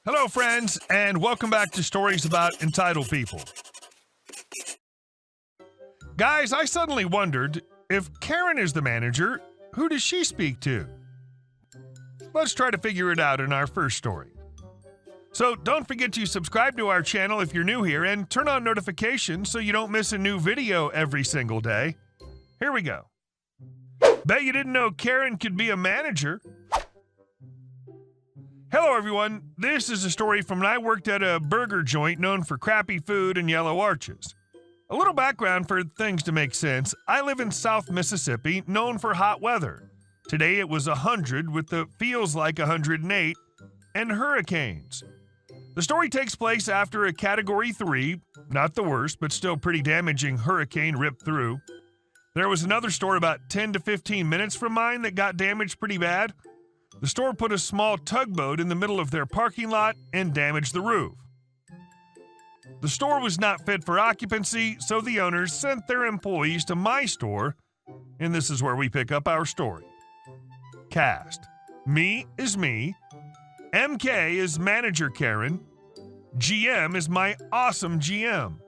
Hello, friends, and welcome back to Stories About Entitled People. Guys, I suddenly wondered, if Karen is the manager, who does she speak to? Let's try to figure it out in our first story. So don't forget to subscribe to our channel if you're new here and turn on notifications so you don't miss a new video every single day. Here we go. Bet you didn't know Karen could be a manager. Hello, everyone. This is a story from when I worked at a burger joint known for crappy food and yellow arches. A little background for things to make sense. I live in South Mississippi, known for hot weather. Today it was 100 with the feels like 108 and hurricanes. The story takes place after a Category 3, not the worst, but still pretty damaging hurricane ripped through. There was another store about 10 to 15 minutes from mine that got damaged pretty bad. The store put a small tugboat in the middle of their parking lot and damaged the roof. The store was not fit for occupancy, so the owners sent their employees to my store, and this is where we pick up our story. Cast. Me is me. MK is Manager Karen. GM is my awesome GM.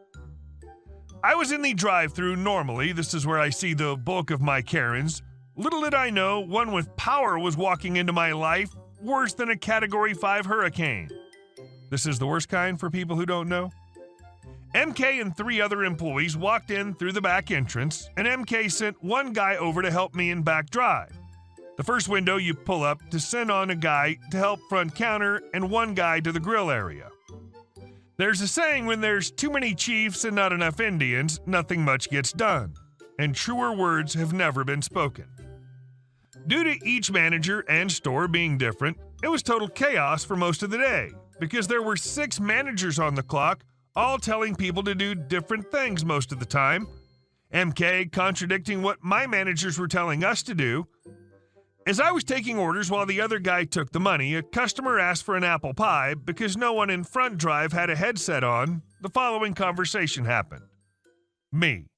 I was in the drive-thru normally. This is where I see the bulk of my Karens. Little did I know, one with power was walking into my life, worse than a Category 5 hurricane. This is the worst kind for people who don't know. MK and 3 other employees walked in through the back entrance, and MK sent one guy over to help me in back drive. The first window you pull up to send on a guy to help front counter and one guy to the grill area. There's a saying, when there's too many chiefs and not enough Indians, nothing much gets done, and truer words have never been spoken. Due to each manager and store being different, it was total chaos for most of the day, because there were 6 managers on the clock, all telling people to do different things most of the time. MK contradicting what my managers were telling us to do. As I was taking orders while the other guy took the money, a customer asked for an apple pie. Because no one in front drive had a headset on, the following conversation happened. Me,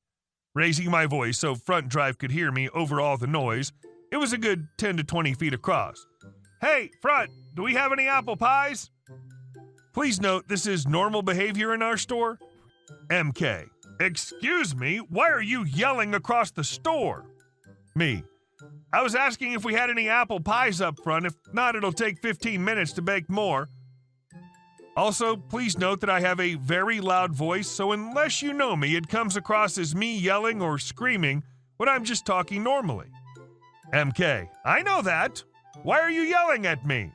raising my voice so front drive could hear me over all the noise. It was a good 10 to 20 feet across. Hey, front, do we have any apple pies? Please note, this is normal behavior in our store. MK, excuse me, why are you yelling across the store? Me, I was asking if we had any apple pies up front. If not, it'll take 15 minutes to bake more. Also, please note that I have a very loud voice, so unless you know me, it comes across as me yelling or screaming when I'm just talking normally. MK, I know that. Why are you yelling at me?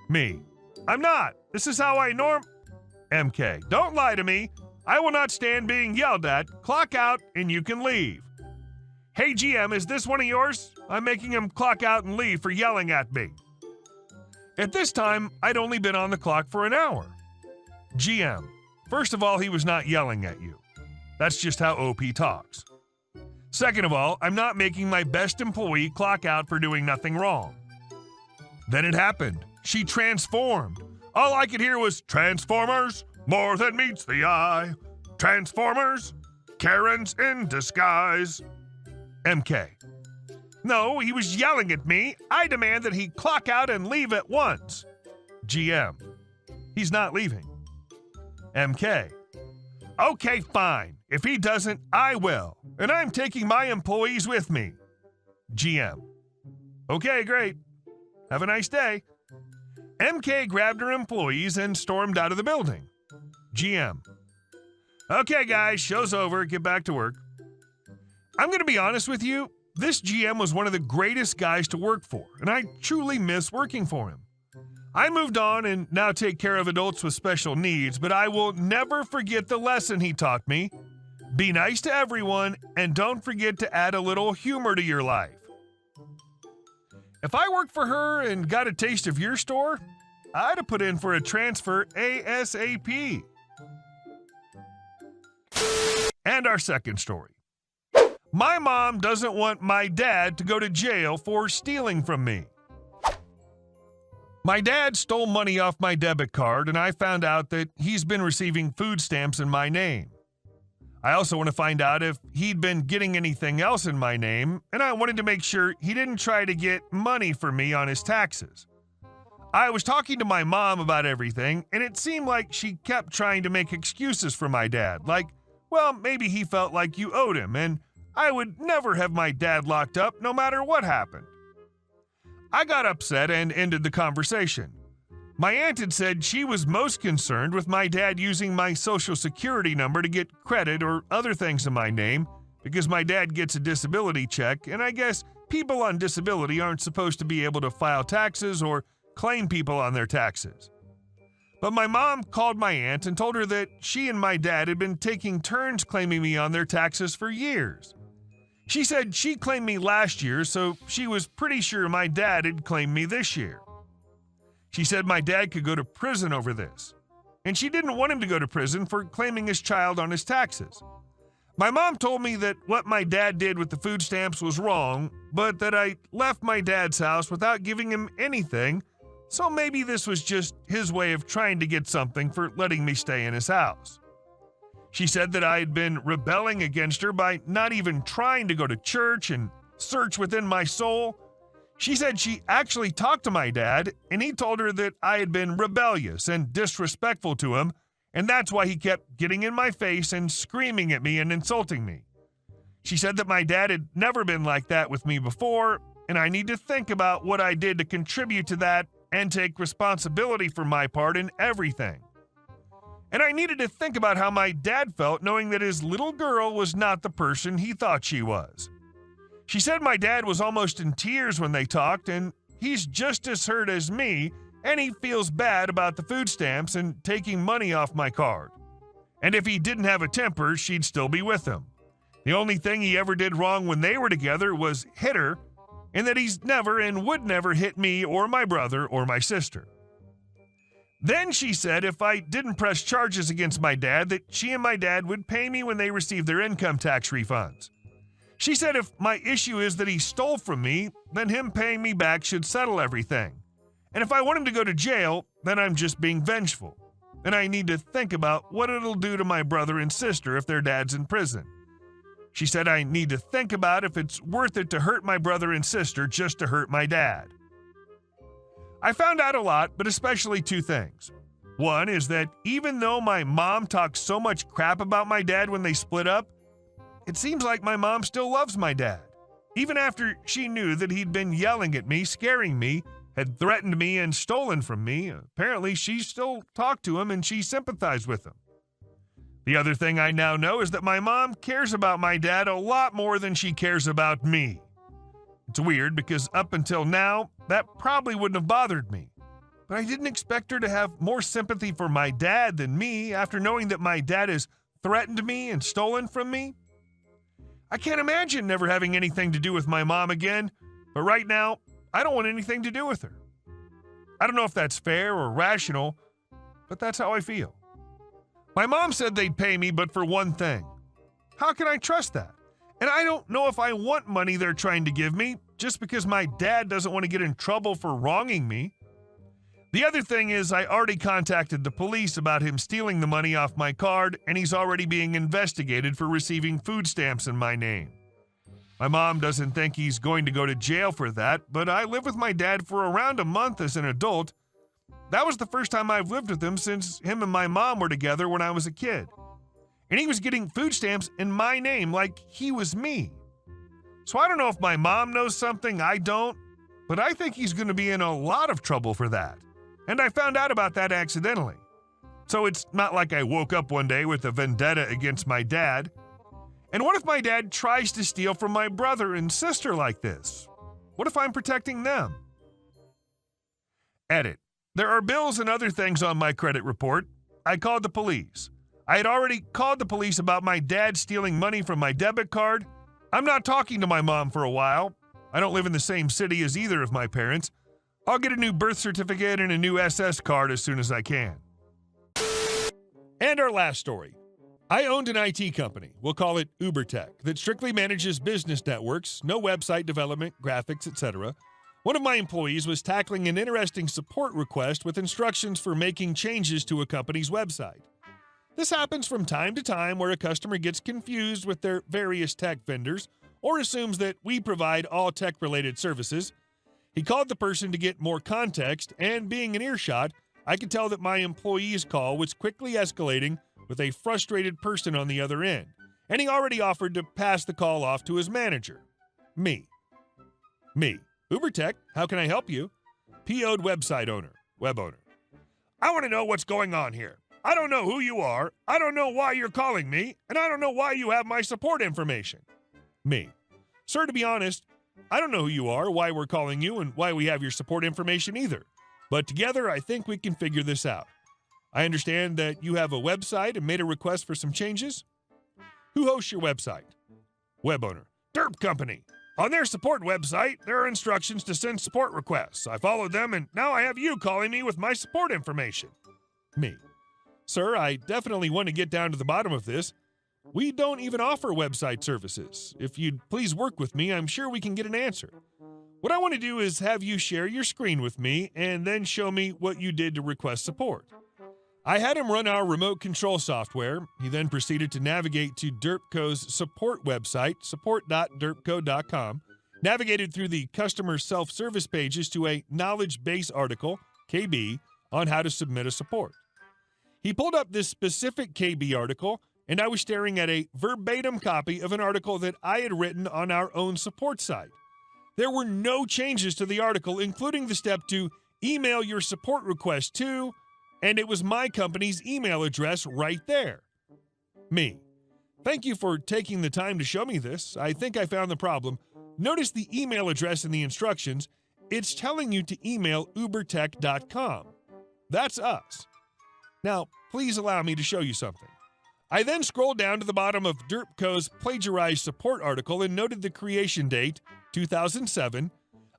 Me, I'm not. This is how I MK, don't lie to me. I will not stand being yelled at. Clock out and you can leave. Hey GM, is this one of yours? I'm making him clock out and leave for yelling at me. At this time, I'd only been on the clock for an hour. GM, first of all, he was not yelling at you. That's just how OP talks. Second of all, I'm not making my best employee clock out for doing nothing wrong. Then it happened. She transformed. All I could hear was, Transformers, more than meets the eye. Transformers, Karens in disguise. MK, no, he was yelling at me. I demand that he clock out and leave at once. GM, he's not leaving. MK, okay, fine. If he doesn't, I will. And I'm taking my employees with me. GM, okay, great. Have a nice day. MK grabbed her employees and stormed out of the building. GM, okay, guys, show's over. Get back to work. I'm going to be honest with you. This GM was one of the greatest guys to work for, and I truly miss working for him. I moved on and now take care of adults with special needs, but I will never forget the lesson he taught me. Be nice to everyone, and don't forget to add a little humor to your life. If I worked for her and got a taste of your store, I'd have put in for a transfer ASAP. And our second story. My mom doesn't want my dad to go to jail for stealing from me. My dad stole money off my debit card, and I found out that he's been receiving food stamps in my name. I also want to find out if he'd been getting anything else in my name, and I wanted to make sure he didn't try to get money from me on his taxes. I was talking to my mom about everything, and it seemed like she kept trying to make excuses for my dad, like, well, maybe he felt like you owed him, and I would never have my dad locked up no matter what happened. I got upset and ended the conversation. My aunt had said she was most concerned with my dad using my social security number to get credit or other things in my name because my dad gets a disability check, and I guess people on disability aren't supposed to be able to file taxes or claim people on their taxes. But my mom called my aunt and told her that she and my dad had been taking turns claiming me on their taxes for years. She said she claimed me last year, so she was pretty sure my dad had claimed me this year. She said my dad could go to prison over this, and she didn't want him to go to prison for claiming his child on his taxes. My mom told me that what my dad did with the food stamps was wrong, but that I left my dad's house without giving him anything, so maybe this was just his way of trying to get something for letting me stay in his house. She said that I had been rebelling against her by not even trying to go to church and search within my soul. She said she actually talked to my dad, and he told her that I had been rebellious and disrespectful to him, and that's why he kept getting in my face and screaming at me and insulting me. She said that my dad had never been like that with me before, and I need to think about what I did to contribute to that and take responsibility for my part in everything. And I needed to think about how my dad felt knowing that his little girl was not the person he thought she was. She said my dad was almost in tears when they talked, and he's just as hurt as me, and he feels bad about the food stamps and taking money off my card. And if he didn't have a temper, she'd still be with him. The only thing he ever did wrong when they were together was hit her, and that he's never and would never hit me or my brother or my sister. Then she said if I didn't press charges against my dad, that she and my dad would pay me when they received their income tax refunds. She said if my issue is that he stole from me, then him paying me back should settle everything. And if I want him to go to jail, then I'm just being vengeful. And I need to think about what it'll do to my brother and sister if their dad's in prison. She said I need to think about if it's worth it to hurt my brother and sister just to hurt my dad. I found out a lot, but especially two things. One is that even though my mom talked so much crap about my dad when they split up, it seems like my mom still loves my dad. Even after she knew that he'd been yelling at me, scaring me, had threatened me, and stolen from me, apparently she still talked to him and she sympathized with him. The other thing I now know is that my mom cares about my dad a lot more than she cares about me. It's weird because up until now, that probably wouldn't have bothered me. But I didn't expect her to have more sympathy for my dad than me after knowing that my dad has threatened me and stolen from me. I can't imagine never having anything to do with my mom again, but right now, I don't want anything to do with her. I don't know if that's fair or rational, but that's how I feel. My mom said they'd pay me, but for one thing. How can I trust that? And I don't know if I want money they're trying to give me just because my dad doesn't want to get in trouble for wronging me. The other thing is I already contacted the police about him stealing the money off my card, and he's already being investigated for receiving food stamps in my name. My mom doesn't think he's going to go to jail for that, but I lived with my dad for around a month as an adult. That was the first time I've lived with him since him and my mom were together when I was a kid. And he was getting food stamps in my name like he was me. So I don't know if my mom knows something I don't, but I think he's going to be in a lot of trouble for that. And I found out about that accidentally. So it's not like I woke up one day with a vendetta against my dad. And what if my dad tries to steal from my brother and sister like this? What if I'm protecting them? Edit. There are bills and other things on my credit report. I called the police. I had already called the police about my dad stealing money from my debit card. I'm not talking to my mom for a while. I don't live in the same city as either of my parents. I'll get a new birth certificate and a new SS card as soon as I can. And our last story. I owned an IT company, we'll call it UberTech, that strictly manages business networks, no website development, graphics, etc. One of my employees was tackling an interesting support request with instructions for making changes to a company's website. This happens from time to time where a customer gets confused with their various tech vendors or assumes that we provide all tech-related services, He called the person to get more context, and being in earshot, I could tell that my employee's call was quickly escalating with a frustrated person on the other end, and he already offered to pass the call off to his manager. Me. UberTech, how can I help you? PO'd website owner, web owner. I want to know what's going on here. I don't know who you are, I don't know why you're calling me, and I don't know why you have my support information. Me. Sir, to be honest, I don't know who you are, why we're calling you, and why we have your support information either. But together, I think we can figure this out. I understand that you have a website and made a request for some changes. Who hosts your website? Web owner. Derp Company. On their support website, there are instructions to send support requests. I followed them, and now I have you calling me with my support information. Me. Sir, I definitely want to get down to the bottom of this. We don't even offer website services. If you'd please work with me, I'm sure we can get an answer. What I want to do is have you share your screen with me and then show me what you did to request support. I had him run our remote control software. He then proceeded to navigate to DerpCo's support website, support.derpco.com, navigated through the customer self-service pages to a knowledge base article, KB, on how to submit a support. He pulled up this specific KB article, and I was staring at a verbatim copy of an article that I had written on our own support site. There were no changes to the article, including the step to email your support request to, and it was my company's email address right there. Me. Thank you for taking the time to show me this. I think I found the problem. Notice the email address in the instructions. It's telling you to email ubertech.com. That's us. Now, please allow me to show you something. I then scrolled down to the bottom of DerpCo's plagiarized support article and noted the creation date, 2007.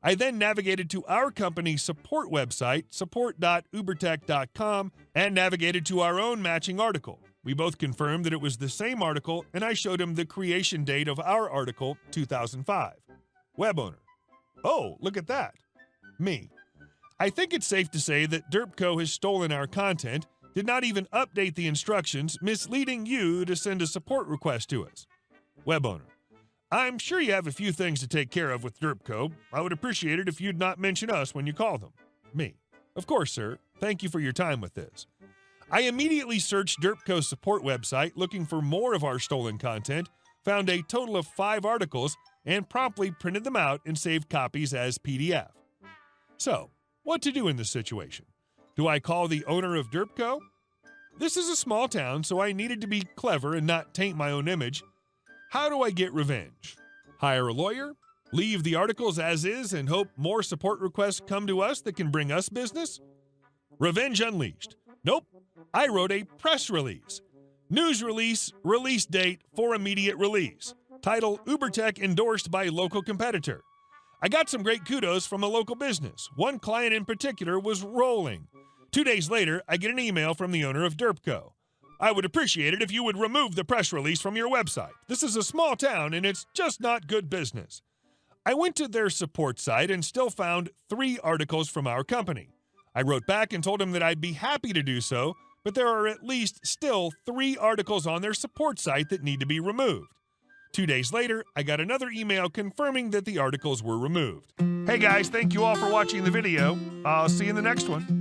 I then navigated to our company's support website, support.ubertech.com, and navigated to our own matching article. We both confirmed that it was the same article, and I showed him the creation date of our article, 2005. Web owner. Oh, look at that. Me. I think it's safe to say that DerpCo has stolen our content, did not even update the instructions, misleading you to send a support request to us. Web owner. I'm sure you have a few things to take care of with DerpCo. I would appreciate it if you'd not mention us when you call them. Me. Of course, sir. Thank you for your time with this. I immediately searched DerpCo's support website looking for more of our stolen content, found a total of 5 articles, and promptly printed them out and saved copies as PDF. So, what to do in this situation? Do I call the owner of DerpCo? This is a small town, so I needed to be clever and not taint my own image. How do I get revenge? Hire a lawyer? Leave the articles as is and hope more support requests come to us that can bring us business? Revenge unleashed. Nope. I wrote a press release. News release, release date for immediate release. Title, UberTech endorsed by local competitor. I got some great kudos from a local business. One client in particular was rolling. 2 days later, I get an email from the owner of DerpCo. I would appreciate it if you would remove the press release from your website. This is a small town and it's just not good business. I went to their support site and still found 3 articles from our company. I wrote back and told him that I'd be happy to do so, but there are at least still 3 articles on their support site that need to be removed. 2 days later, I got another email confirming that the articles were removed. Hey guys, thank you all for watching the video. I'll see you in the next one.